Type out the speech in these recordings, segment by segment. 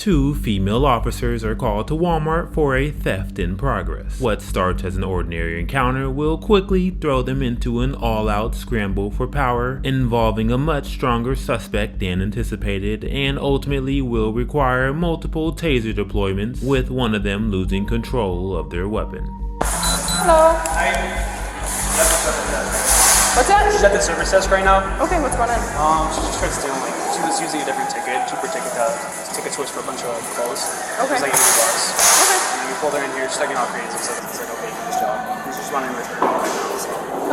Two female officers are called to Walmart for a theft in progress. What starts as an ordinary encounter will quickly throw them into an all-out scramble for power, involving a much stronger suspect than anticipated, and ultimately will require multiple taser deployments, with one of them losing control of their weapon. Hello. What's that? She's at the service desk right now. Okay, what's going on? She just tried stealing, she was using a different ticket, cheaper ticket switch for a bunch of clothes. Okay. It was like $80. Okay. And we pulled her in here, she's like, crazy. It's like, okay, do this job. And she's running return.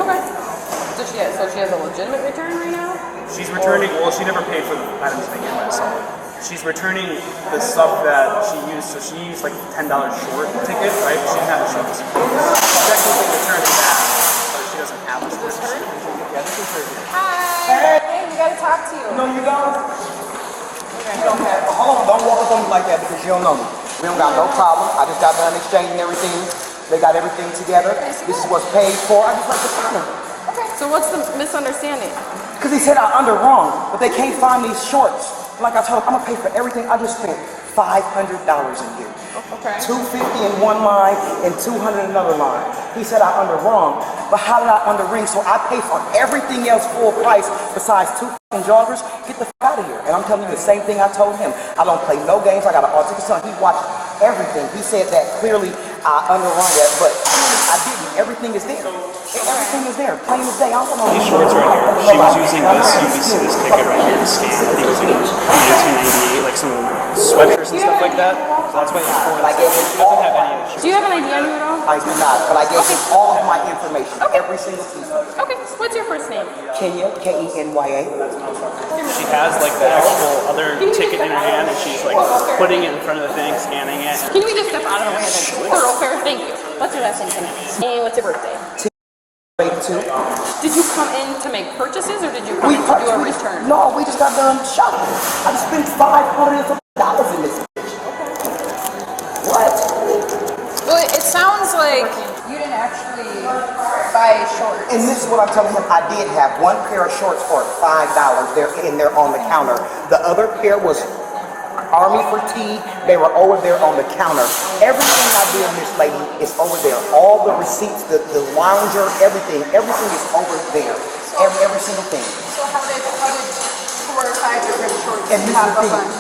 Okay. So she has a legitimate return right now? She's returning, well, she never paid for the items they gave us. She's returning the stuff that she used, so she used like $10 short ticket, right? She didn't have the shorts. She's technically returning that, but she doesn't have the shorts. This her? Yeah, this is her here. Hi. Hey, we gotta talk to you. No, you don't. Okay. Hold on, don't walk up on me like that because you don't know me. We don't got no problem. I just got done exchanging everything. They got everything together. This is what's paid for. I just like the counter. Okay. So what's the misunderstanding? Because he said I under wrong, but they can't find these shorts. Like I told him, I'm gonna pay for everything. I just spent $500 in here. Okay. $250 in one line and $200 in another line. He said I under wrong, but how did I under ring? So I pay for everything else full price besides two joggers. Get the f out of here. And I'm telling you the same thing I told him. I don't play no games. I got an autistic son. He watched everything. He said that clearly I underrun that, but I didn't. Everything is there. Everything is there. Plain as day. I don't know. These shorts right here. She was using this ticket right here to scan. I think it was in 1998, like some sweatshirts and stuff like that. So that's why it's for. She doesn't have any of the shorts. Do you have an ID on you at all? I do not, but I gave him all of my information. Every single piece of it. Okay. What's your first name? Kenya, Kenya. She has like the actual other ticket in her hand, and she's like putting it in front of the thing, scanning it. Can we just step out of the way of the thoroughfare? Thank you. What's your last name tonight? And what's your birthday? 82. Did you come in to make purchases or did you come in to do a return? No, we just got done shopping. I just spent $500 in this bitch. What? Well, it sounds like you didn't actually buy shorts. And this is what I'm telling him. I did have one pair of shorts for $5. They're in there on the counter. The other pair was Army fatigue. They were over there on the counter. Everything I did, Miss Lady, is over there. All the receipts, the lounger, everything is over there. Every single thing. So how did 4 or 5 different shorts And this is the thing,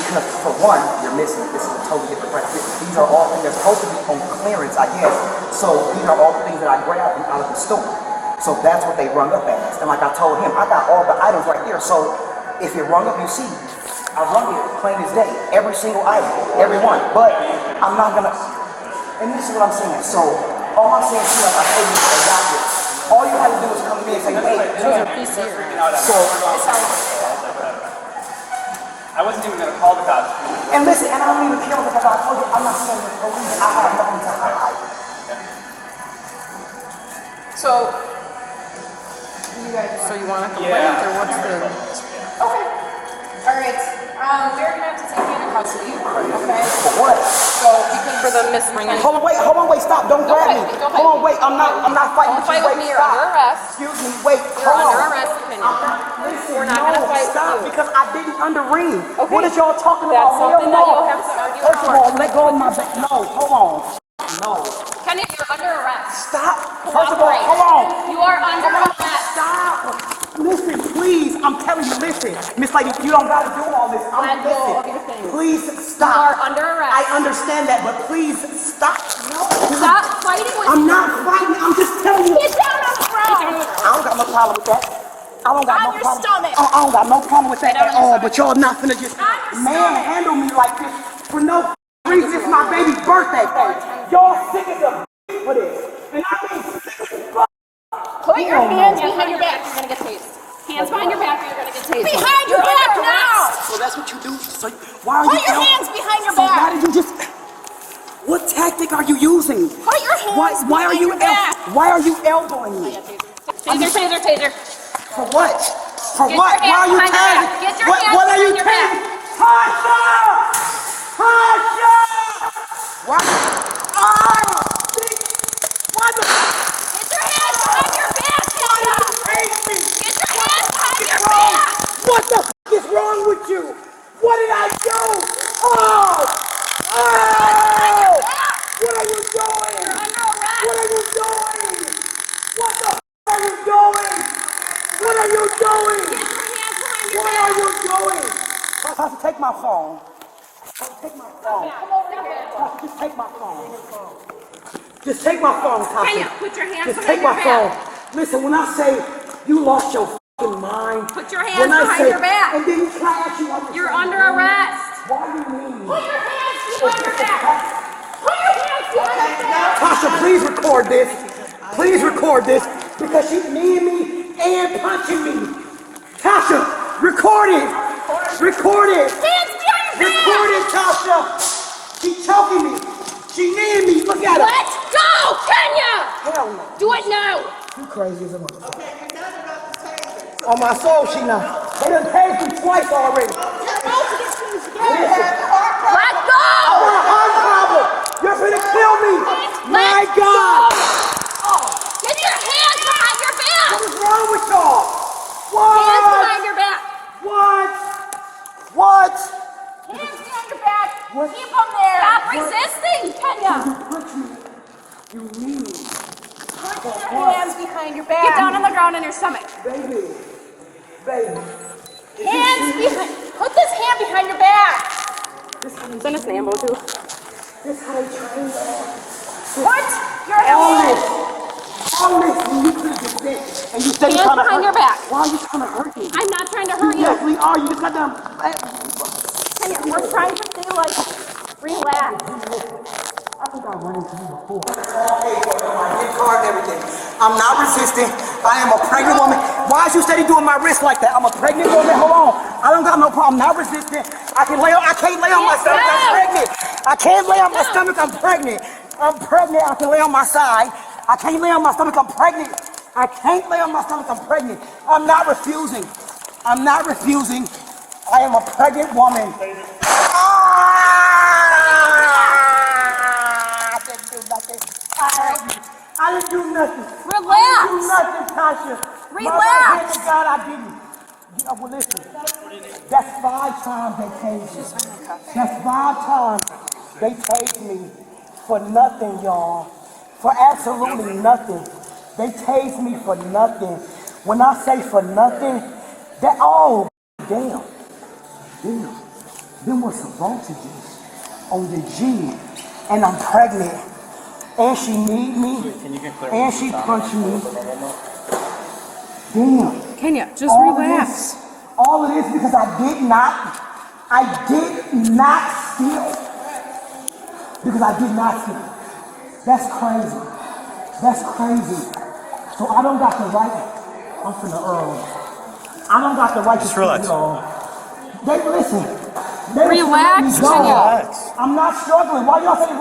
because for one, you're missing. This is a totally different price. These are all things they're supposed to be on clearance, I guess. So these are all the things that I grabbed out of the store. So that's what they rung up as. And like I told him, I got all the items right there. So if it rung up, you see. I run it plain as day, every single item, every one. But I'm not gonna, and this is what I'm saying. So all I'm saying is, like I told you, I got this. All you have to do is come to me and say, hey, so I wasn't even gonna call the cops. and listen, and I don't even care because I told you I'm not saying the police. I have nothing to hide. So you want to complain or what's the? Okay. All right. We're gonna have to take you into custody. Okay. For what? So because for the misringing. Hold on, wait, stop, don't grab me. Go ahead. Hold on, wait, I'm not fighting Don't with fight you. with me. You're under arrest. Excuse me, wait, You're hold under on. arrest, opinion. Listen, We're not gonna fight stop, with you. because I didn't under ring. Okay. What is y'all talking That's about? something that No. you'll have to argue First of about. all, let go of my back. No, hold on. No. Kenny, you're under arrest. Stop. First of all, hold on. You are under arrest. Stop. Listen, please. I'm telling you, listen. Miss Lady, you don't gotta do all this. Let go of your thing. Please stop. You are under arrest. I understand that, but please stop. No. Stop fighting with I'm me. not fighting. I'm just telling you. Get down on the ground. I don't got no problem with that. I don't got On no your problem. stomach. I don't got no problem with that Get on at your all. stomach. But y'all not finna just On your stomach. manhandle me like this for no reason. It's my baby's birthday. Y'all sick as a for this. And I mean sick as fuck. Put your hands behind your back. You're gonna get tased. Hands behind your back. Or you're gonna get tased. Behind your back now. So that's what you do. So why are you? Put your hands behind your so back. why did you just? What tactic are you using? Put your hands Why are behind you your back. why are you elbowing me? Taser. For what? For Get what? your Why are you hands behind your tagging? back. Get your What hands are you behind your back. tagging? Tasha! What? What the? Get your hands behind your back, Taser. Get your hands behind your back. What the f is wrong with you? What did I do? Oh! phone. Take my phone. Tasha, just take my phone. Just take my phone, Tasha. Kenya, put your hands Just behind take your my back. phone. Listen, when I say you lost your fucking mind. Put your hands when I behind say, your back. And then you trash you. You're under arrest. Why do you mean? Put your hands behind your back. Put your hands behind your back. Tasha, please record this. Please record this because she's kneeing me and punching me. Tasha, record it. Record it. Hands behind your back. Record it, Tasha. She's choking me. She kneeing me. Look at her. Let's go, Kenya. Hell no. Do it now. You crazy as a motherfucker. On my soul, she not. They done tased me twice already. Let go. I want a heart problem. You're gonna kill me. My God. Get your hands behind your back. What is wrong with y'all? Hands What? behind your back. What? What? Hands behind your back. What? Keep them there. Stop resisting, Kenya. Punch me. You mean me. Put your hands behind your back. Get down on the ground on your stomach. Baby. Baby. Hands behind. Put this hand behind your back. Send us an ambo too. This how they train Put your all hands. this. All this. And you could just sit. And you said you're Hands trying to behind hurt your me. back. Why are you trying to hurt me? I'm not trying to hurt you. Yes, we are. You just got them. Kenya, we're trying to stay like relax. I think I ran into you before. Okay, my gift card and everything. I'm not resisting. I am a pregnant woman. Why is you steady doing my wrist like that? I'm a pregnant woman. Hold on. I don't got no problem. Not resisting. I can't lay on my stomach. I'm pregnant. I can't lay on my stomach. I'm pregnant. I'm pregnant. I can lay on my side. I can't lay on my stomach. I'm pregnant. I can't lay on my stomach. I'm pregnant. I'm not refusing. I'm not refusing. I am a pregnant woman. I didn't do nothing. Relax. I didn't do nothing, Tasha. Relax. My God, I didn't. Yeah, well, listen. That's 5 times they tased me. That's 5 times they tased me for nothing, y'all. For absolutely nothing. They tased me for nothing. When I say for nothing, that damn. Then what's wrong to this? On the G, and I'm pregnant. And she need me, and she punched me. Damn. Kenya, just All relax. all of this because I did not steal. Because I did not steal. That's crazy. That's crazy. So I don't got the right. I'm finna I don't got the right to steal, y'all. They listen. They Relax, let me go. Kenya. I'm not struggling. Why y'all say?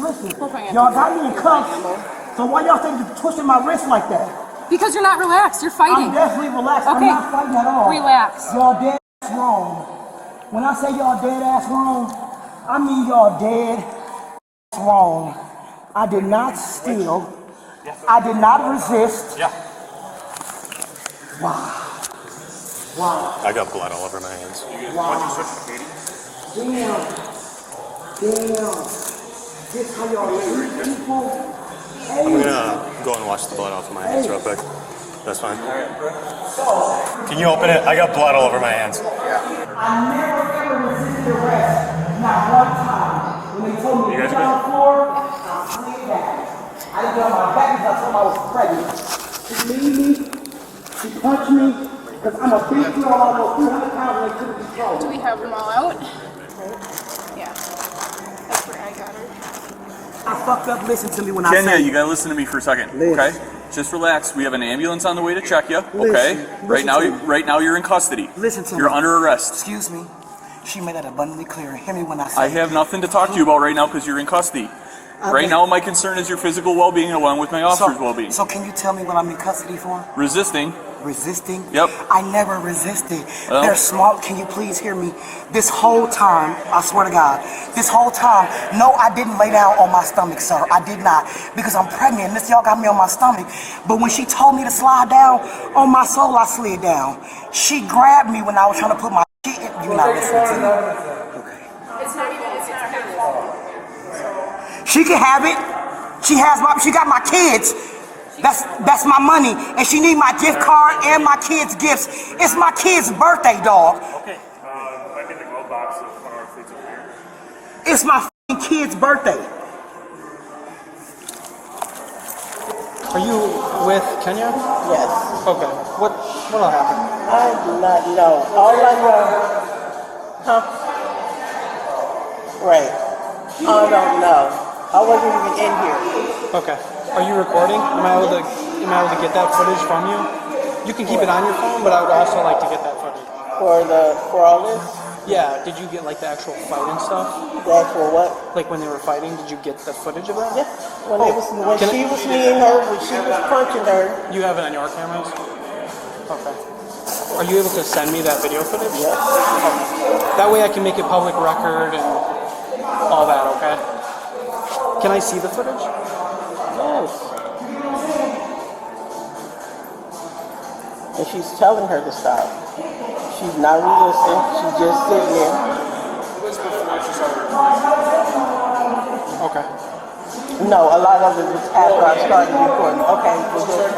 Listen, y'all got me in cuffs. So why y'all think you're twisting my wrist like that? Because you're not relaxed. You're fighting. I'm definitely relaxed. Okay. I'm not fighting at all. Relax. Y'all dead ass wrong. When I say y'all dead ass wrong, I mean y'all dead ass wrong. I did not steal. I did not resist. Yeah. Wow. I got blood all over my hands. Damn. This how y'all treat people? I'm gonna go and wash the blood off of my hands real quick. That's fine. Can you open it? I got blood all over my hands. I never ever resisted arrest. Not one time. When they told me to get on the floor, I slid back. I didn't get on my back because I told them I was pregnant. She leave me. She punched me. Because I'm a big girl, almost 300 pounds, and they couldn't control Do me. we have them all out? Yeah. That's where I got her. I fucked up. Listen to me when I Kenya, say. you gotta listen to me for a second, Listen. okay? Just relax. We have an ambulance on the way to check you, okay? Listen Right now, to me. right now you're in custody. Listen to You're me. under arrest. Excuse me. She made that abundantly clear. Hear me when I say. I have nothing to talk to you about right now because you're in custody. Right now, my concern is your physical well-being along with my officer's well-being. So can you tell me what I'm in custody for? Resisting. Resisting? Yep. I never resisted. Well. They're smart. Can you please hear me? This whole time, I swear to God, this whole time, no, I didn't lay down on my stomach, sir. I did not. Because I'm pregnant and this y'all got me on my stomach. But when she told me to slide down, on my soul, I slid down. She grabbed me when I was trying to put my shit in. You're not listening to me. Okay. It's not her fault. She can have it. She got my kids. That's my money, and she need my gift card and my kids' gifts. It's my kid's birthday, dog. Okay. Might be the glove box. it's my f***ing kid's birthday. Are you with Kenya? Yes. Okay. What'll happen? I do not know. All I know. Huh? Right. I don't know. I wasn't even in here. Okay. Are you recording? Am I able to get that footage from you? You can keep it on your phone, but I would also like to get that footage. For all this? Yeah. Did you get like the actual fight and stuff? The actual what? Like when they were fighting, did you get the footage of that? Yeah. When she was me and her, when she was punching her. You have it on your cameras? Okay. Are you able to send me that video footage? Yes. Okay. That way I can make it public record and all that, okay? Can I see the footage? Yes. And she's telling her to stop. She's not resisting. She's just sitting there. Okay. No, a lot of it was after I started recording. Okay, we're good.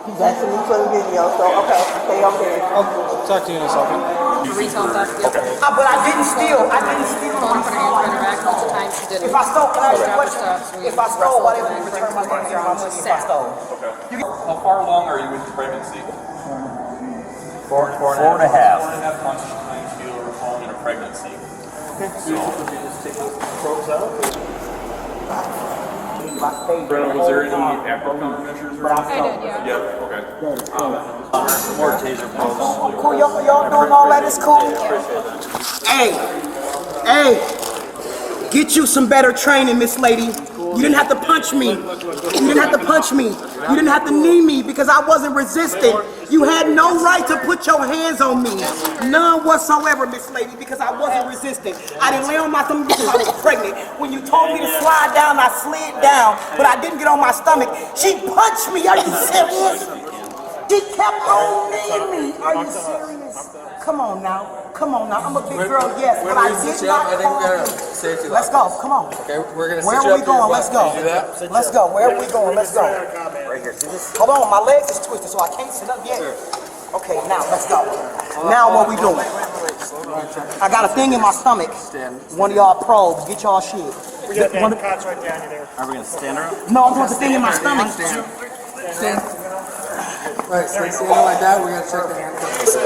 He's asking me for the video, so okay, stay up there. I'll talk to you in a second. Retail theft. Okay. But I didn't steal. I didn't steal. Phone put her hands behind her back multiple times. She didn't. If I stole, can I ask you a Drop her question? stuff, so we If I stole, why didn't you wrestled return my money or my money if I stole? How far along are you with the pregnancy? Four and a half. 4.5 months time steal or falling in a pregnancy. Brennan, was there any after countermeasures or I anything? did, yeah. Yeah, okay. More taser probes. Cool, y'all doing all that is cool? Hey, get you some better training, Miss Lady. You didn't have to punch me. You didn't have to punch me. You didn't have to knee me because I wasn't resistant. You had no right to put your hands on me. None whatsoever, Miss Lady, because I wasn't resistant. I didn't lay on my stomach because I was pregnant. When you told me to slide down, I slid down, but I didn't get on my stomach. She punched me. Are you serious? She kept on kneeing me. Are you serious? Come on now. Come on now. I'm a big girl, yes, but I did not call you. Let's go. Come on. Okay, we're gonna Where are we going? Let's go. Let's go. Where are we going? Let's go. right here. Hold on. My legs is twisted, so I can't sit up yet. Okay, now let's go. Now what we doing? I got a thing in my stomach. One of y'all probes. Get y'all shit. We got the cots right down there. Are we gonna stand her up? No, I'm doing the thing in my stomach. Stand. Right, so standing like that, we gotta check the handcuffs.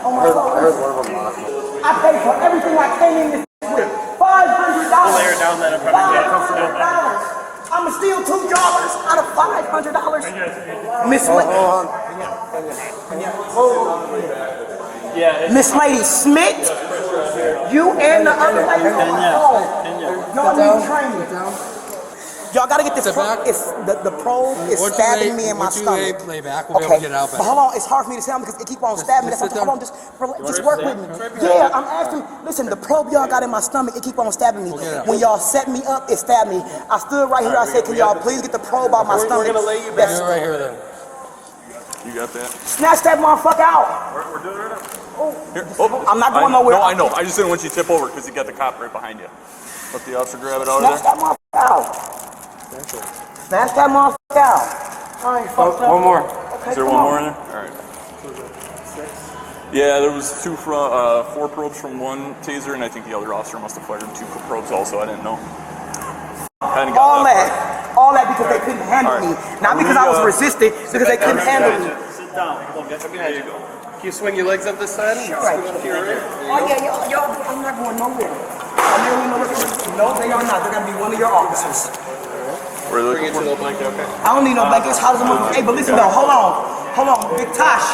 Oh my God. I heard one of them laugh. I paid for everything I came in this with. $500. Lay her down, let her probably get comfortable. $500. I'ma steal $2 out of $500. Miss Miss Lady Smith, you and the other lady on the phone. Y'all need training. Y'all gotta get this. It's the probe is stabbing me in my stomach. Lay back, we'll be able to get out But hold on, it's hard for me to sound because it keep on stabbing me. That's hold on, just work with me. Yeah, I'm asking. Listen, the probe y'all got in my stomach, it keep on stabbing me. When y'all set me up, it stabbed me. I stood right here. I said, can y'all please get the probe out my stomach? We're gonna lay you back right here then. You got that? Snatch that motherfucker out. We're doing it right now. Here. I'm not going nowhere. No, I know. I just didn't want you to tip over because you got the cop right behind you. Let the officer grab it out of Snatch there. that motherfucker out. Snatch that motherfucker out. All right, fuck One more. Okay, Is there one more in there? All right. Yeah, there was 4 probes from one taser, and I think the other officer must have fired 2 probes also. I didn't know. Kinda got All that because they couldn't handle me. Not because I was resistant, because they couldn't handle me. Sit down. There you go. Can you swing your legs up this side? Right. Oh yeah, y'all, I'm not going nowhere. I'm never going nowhere. No, they are not. They're gonna be one of your officers. Bring it to the blanket, okay? I don't need no blankets. How does it move? Hey, but listen though, hold on, Big Tosh.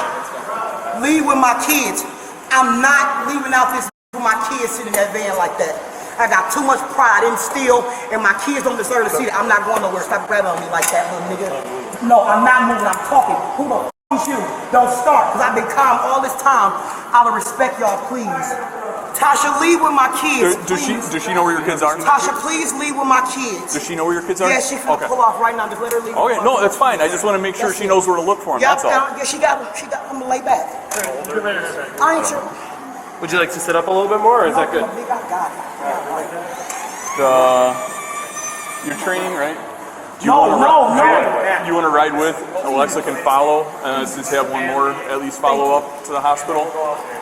Leave with my kids. I'm not leaving out this with my kids sitting in that van like that. I got too much pride in steel, and my kids don't deserve to see that. I'm not going nowhere. Stop grabbing on me like that, little nigga. No, I'm not moving. I'm talking. Who the f is you? Don't start, because I've been calm all this time. Out of respect, y'all, please. Tasha, leave with my kids. Does she know where your kids are? Tasha, please leave with my kids. Does she know where your kids are? Yeah, she can pull off right now. Just let her leave. Okay, no, that's fine. I just want to make sure she knows where to look for him. That's all. Yeah, she got. I'm gonna lay back. I ain't sure. Would you like to sit up a little bit more, or is that good? I got it. Your training, right? You want to ride with? Alexa can follow, and just have one more at least follow up to the hospital.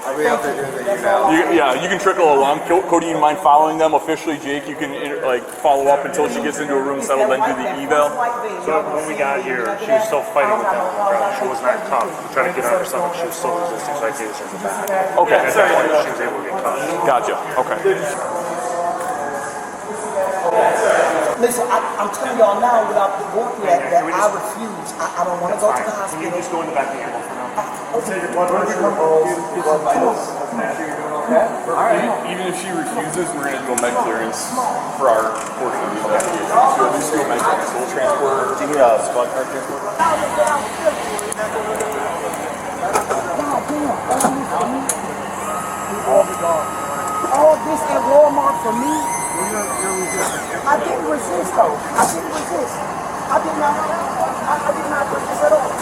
Are we out there doing the eval? You can trickle along. Cody, you mind following them officially? Jake, you can like follow up until she gets into a room settled, then do the eval. So when we got here, she was still fighting with them. She was not tough. Trying to get on her stomach, she was still resisting, so I gave her the back. Okay. And at that point, she was able to get caught. Gotcha. Okay. Listen, I'm telling y'all now, without going through that I refuse. I don't want to go to the hospital. Can you just go in the back of the ambulance for now? Even if she refuses, we're going to do a med clearance for our portion of the investigation. So at least do a med clearance. We'll transport her. Do you need a squad car transport? All this at Walmart for me? I didn't resist though. I didn't resist. I did not resist at all.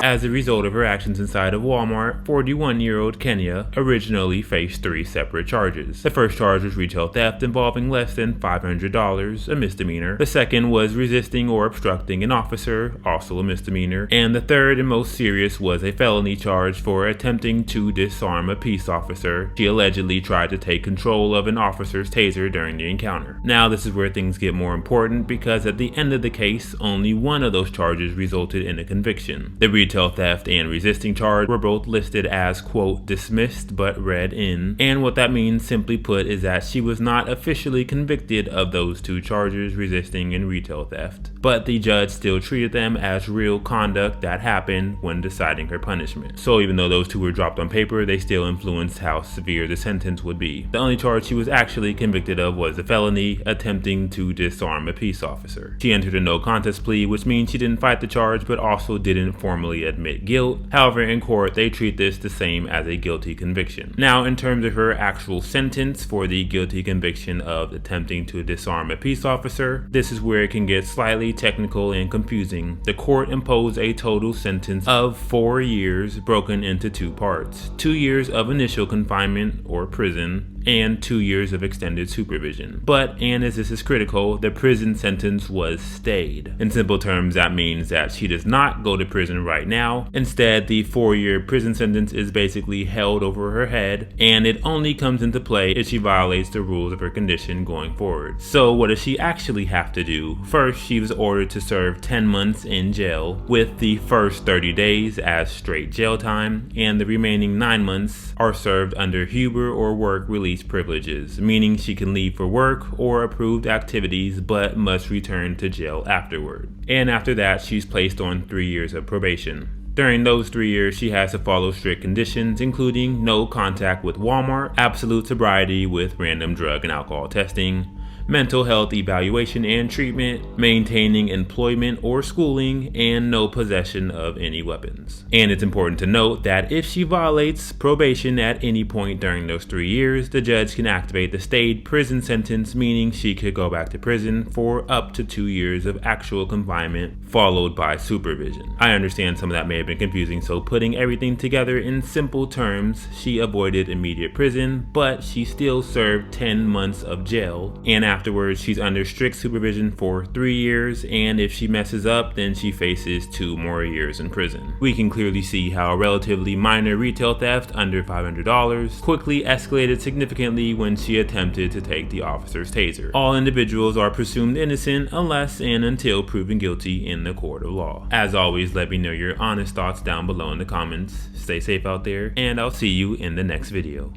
As a result of her actions inside of Walmart, 41-year-old Kenya originally faced 3 separate charges. The first charge was retail theft involving less than $500, a misdemeanor. The second was resisting or obstructing an officer, also a misdemeanor. And the third and most serious was a felony charge for attempting to disarm a peace officer. She allegedly tried to take control of an officer's taser during the encounter. Now this is where things get more important, because at the end of the case, only one of those charges resulted in a conviction. The retail theft and resisting charge were both listed as, quote, dismissed but read in, and what that means, simply put, is that she was not officially convicted of those 2 charges, resisting and retail theft, but the judge still treated them as real conduct that happened when deciding her punishment. So even though those 2 were dropped on paper, they still influenced how severe the sentence would be. The only charge she was actually convicted of was the felony attempting to disarm a peace officer. She entered a no contest plea, which means she didn't fight the charge but also didn't formally admit guilt. However, in court, they treat this the same as a guilty conviction. Now, in terms of her actual sentence for the guilty conviction of attempting to disarm a peace officer, this is where it can get slightly technical and confusing. The court imposed a total sentence of 4 years broken into 2 parts. 2 years of initial confinement or prison, and 2 years of extended supervision. But, and as this is critical, the prison sentence was stayed. In simple terms, that means that she does not go to prison right now. Instead, the 4-year prison sentence is basically held over her head, and it only comes into play if she violates the rules of her condition going forward. So what does she actually have to do? First, she was ordered to serve 10 months in jail, with the first 30 days as straight jail time, and the remaining 9 months are served under Huber or work release privileges, meaning she can leave for work or approved activities but must return to jail afterward. And after that, she's placed on 3 years of probation. During those 3 years, she has to follow strict conditions, including no contact with Walmart, absolute sobriety with random drug and alcohol testing, mental health evaluation and treatment, maintaining employment or schooling, and no possession of any weapons. And it's important to note that if she violates probation at any point during those 3 years, the judge can activate the stayed prison sentence, meaning she could go back to prison for up to 2 years of actual confinement, followed by supervision. I understand some of that may have been confusing, so putting everything together in simple terms, she avoided immediate prison, but she still served 10 months of jail, and afterwards she's under strict supervision for 3 years, and if she messes up, then she faces 2 more years in prison. We can clearly see how a relatively minor retail theft under $500 quickly escalated significantly when she attempted to take the officer's taser. All individuals are presumed innocent unless and until proven guilty in the court of law. As always, let me know your honest thoughts down below in the comments. Stay safe out there, and I'll see you in the next video.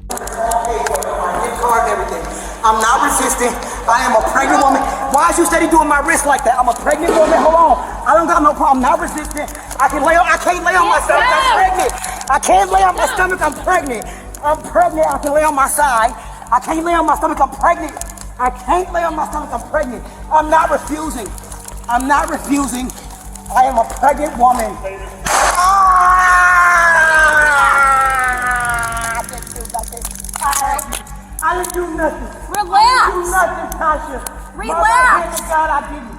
I'm not resisting. I am a pregnant woman. Why is you steady doing my wrist like that? I'm a pregnant woman. Hold on. I don't got no problem. I'm not resisting. I can't lay on my stomach. I'm pregnant. I can't lay on my stomach. I'm pregnant. I'm pregnant. I can lay on my side. I can't lay on my stomach. I'm pregnant. I can't lay on my stomach. I'm pregnant. I'm not refusing. I'm not refusing. I am a pregnant woman. I didn't do nothing. Relax. I didn't do nothing, Tasha. Relax. God, I didn't.